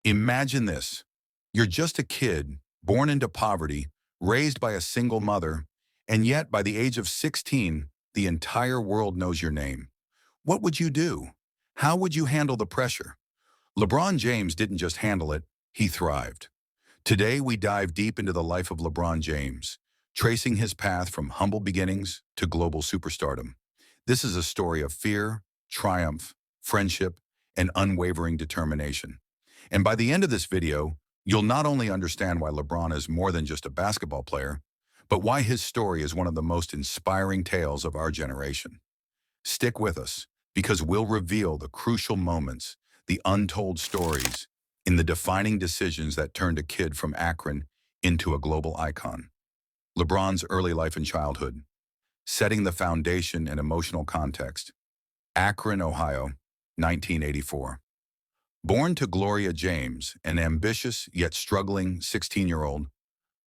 Imagine this. You're just a kid, born into poverty, raised by a single mother, and yet by the age of 16, the entire world knows your name. What would you do? How would you handle the pressure? LeBron James didn't just handle it, he thrived. Today, we dive deep into the life of LeBron James, tracing his path from humble beginnings to global superstardom. This is a story of fear, triumph, friendship, and unwavering determination. And by the end of this video, you'll not only understand why LeBron is more than just a basketball player, but why his story is one of the most inspiring tales of our generation. Stick with us, because we'll reveal the crucial moments, the untold stories, in the defining decisions that turned a kid from Akron into a global icon. LeBron's early life and childhood, setting the foundation and emotional context. Akron, Ohio, 1984. Born to Gloria James, an ambitious yet struggling 16-year-old,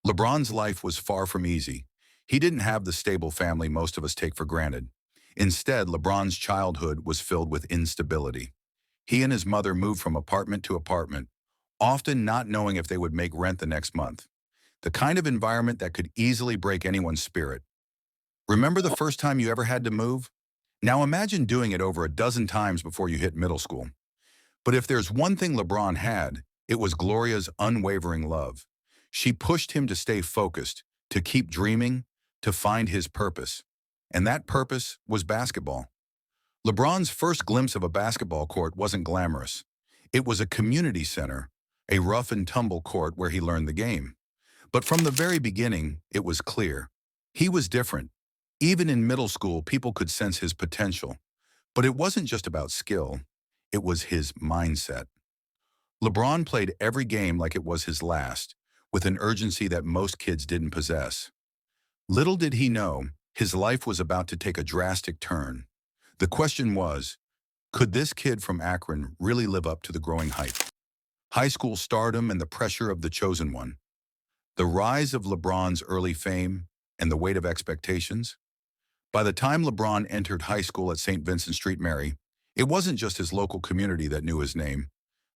LeBron's life was far from easy. He didn't have the stable family most of us take for granted. Instead, LeBron's childhood was filled with instability. He and his mother moved from apartment to apartment, often not knowing if they would make rent the next month. The kind of environment that could easily break anyone's spirit. Remember the first time you ever had to move? Now imagine doing it over a dozen times before you hit middle school. But if there's one thing LeBron had, it was Gloria's unwavering love. She pushed him to stay focused, to keep dreaming, to find his purpose. And that purpose was basketball. LeBron's first glimpse of a basketball court wasn't glamorous. It was a community center, a rough and tumble court where he learned the game. But from the very beginning, it was clear. He was different. Even in middle school, people could sense his potential. But it wasn't just about skill. It was his mindset. LeBron played every game like it was his last, with an urgency that most kids didn't possess. Little did he know, his life was about to take a drastic turn. The question was, could this kid from Akron really live up to the growing hype? High school stardom and the pressure of the chosen one. The rise of LeBron's early fame and the weight of expectations. By the time LeBron entered high school at St. Vincent Street Mary, it wasn't just his local community that knew his name.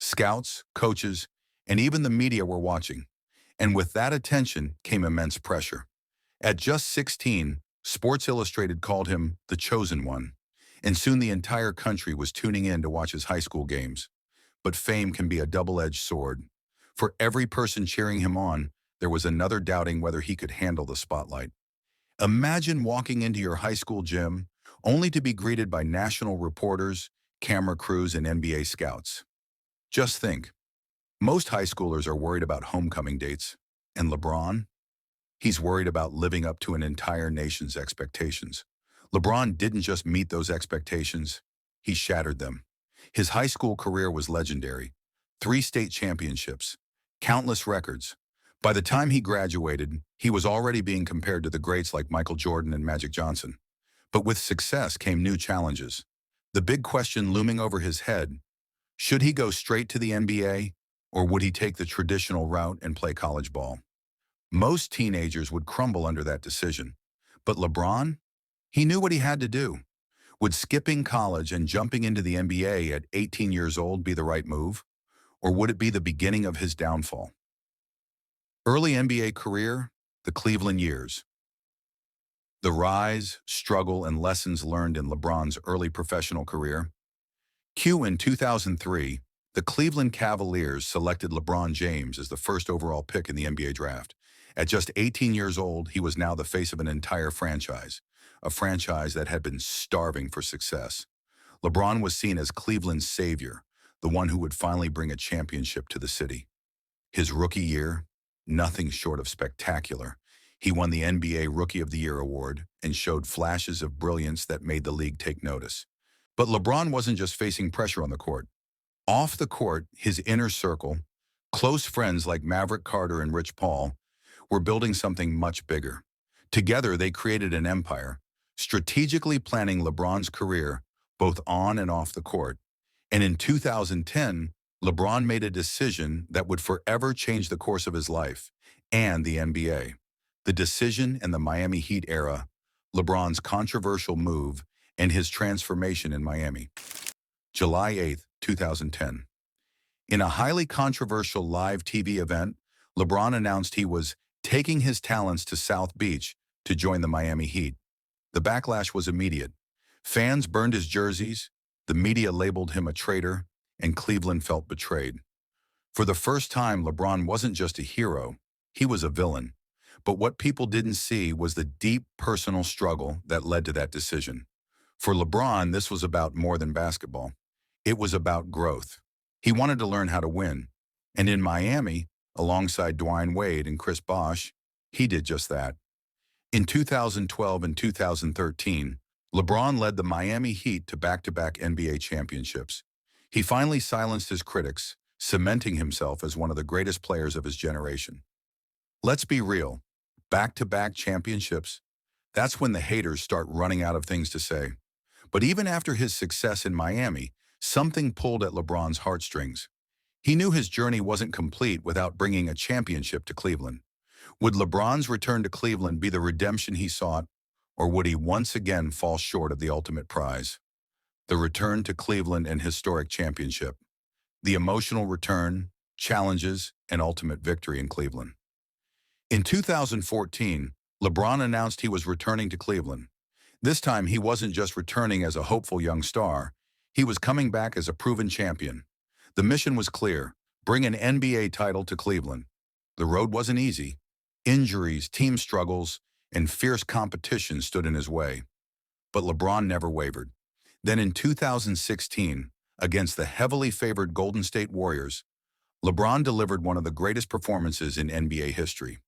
Scouts, coaches, and even the media were watching. And with that attention came immense pressure. At just 16, Sports Illustrated called him the chosen one. And soon the entire country was tuning in to watch his high school games. But fame can be a double-edged sword. For every person cheering him on, there was another doubting whether he could handle the spotlight. Imagine walking into your high school gym only to be greeted by national reporters, camera crews, and NBA scouts. Just think, most high schoolers are worried about homecoming dates, and LeBron? He's worried about living up to an entire nation's expectations. LeBron didn't just meet those expectations, he shattered them. His high school career was legendary. 3 state championships, countless records. By the time he graduated, he was already being compared to the greats like Michael Jordan and Magic Johnson. But with success came new challenges. The big question looming over his head, should he go straight to the NBA, or would he take the traditional route and play college ball? Most teenagers would crumble under that decision. But LeBron? He knew what he had to do. Would skipping college and jumping into the NBA at 18 years old be the right move? Or would it be the beginning of his downfall? Early NBA career, the Cleveland years. The rise, struggle, and lessons learned in LeBron's early professional career. In 2003, the Cleveland Cavaliers selected LeBron James as the first overall pick in the NBA draft. At just 18 years old, he was now the face of an entire franchise, a franchise that had been starving for success. LeBron was seen as Cleveland's savior, the one who would finally bring a championship to the city. His rookie year, nothing short of spectacular. He won the NBA Rookie of the Year award and showed flashes of brilliance that made the league take notice. But LeBron wasn't just facing pressure on the court. Off the court, his inner circle, close friends like Maverick Carter and Rich Paul, were building something much bigger. Together, they created an empire, strategically planning LeBron's career both on and off the court. And in 2010, LeBron made a decision that would forever change the course of his life and the NBA. The decision and the Miami Heat era, LeBron's controversial move, and his transformation in Miami. July 8, 2010. In a highly controversial live TV event, LeBron announced he was taking his talents to South Beach to join the Miami Heat. The backlash was immediate. Fans burned his jerseys, the media labeled him a traitor, and Cleveland felt betrayed. For the first time, LeBron wasn't just a hero, he was a villain. But what people didn't see was the deep personal struggle that led to that decision. For LeBron, this was about more than basketball. It was about growth. He wanted to learn how to win. And in Miami, alongside Dwayne Wade and Chris Bosh, he did just that. In 2012 and 2013, LeBron led the Miami Heat to back-to-back NBA championships. He finally silenced his critics, cementing himself as one of the greatest players of his generation. Let's be real, back-to-back championships, that's when the haters start running out of things to say. But even after his success in Miami, something pulled at LeBron's heartstrings. He knew his journey wasn't complete without bringing a championship to Cleveland. Would LeBron's return to Cleveland be the redemption he sought, or would he once again fall short of the ultimate prize? The return to Cleveland and historic championship. The emotional return, challenges, and ultimate victory in Cleveland. In 2014, LeBron announced he was returning to Cleveland. This time, he wasn't just returning as a hopeful young star, he was coming back as a proven champion. The mission was clear: bring an NBA title to Cleveland. The road wasn't easy. Injuries, team struggles, and fierce competition stood in his way. But LeBron never wavered. Then in 2016, against the heavily favored Golden State Warriors, LeBron delivered one of the greatest performances in NBA history.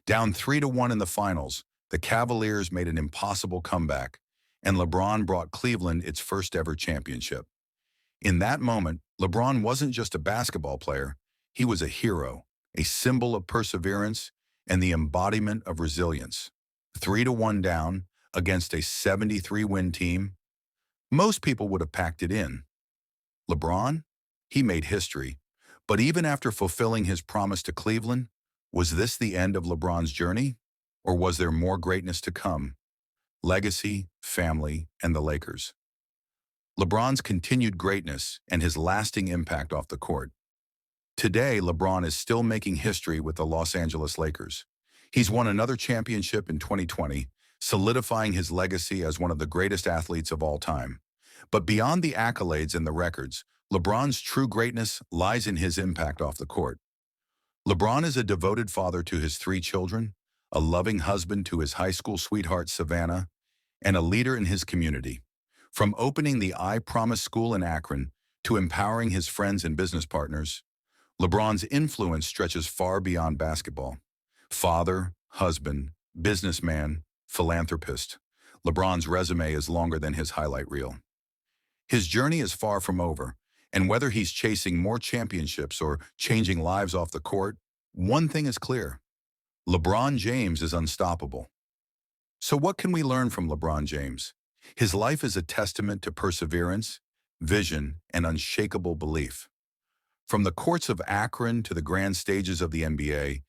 Down 3-1 in the finals, the Cavaliers made an impossible comeback, and LeBron brought Cleveland its first-ever championship. In that moment, LeBron wasn't just a basketball player, he was a hero, a symbol of perseverance, and the embodiment of resilience. 3-1 down against a 73-win team, most people would have packed it in. LeBron? He made history. But even after fulfilling his promise to Cleveland, was this the end of LeBron's journey? Or was there more greatness to come? Legacy, family, and the Lakers. LeBron's continued greatness and his lasting impact off the court. Today, LeBron is still making history with the Los Angeles Lakers. He's won another championship in 2020, solidifying his legacy as one of the greatest athletes of all time. But beyond the accolades and the records, LeBron's true greatness lies in his impact off the court. LeBron is a devoted father to his 3 children, a loving husband to his high school sweetheart Savannah, and a leader in his community. From opening the I Promise School in Akron to empowering his friends and business partners, LeBron's influence stretches far beyond basketball. Father, husband, businessman, philanthropist. LeBron's resume is longer than his highlight reel. His journey is far from over, and whether he's chasing more championships or changing lives off the court, one thing is clear: LeBron James is unstoppable. So what can we learn from LeBron James? His life is a testament to perseverance, vision, and unshakable belief. From the courts of Akron to the grand stages of the NBA,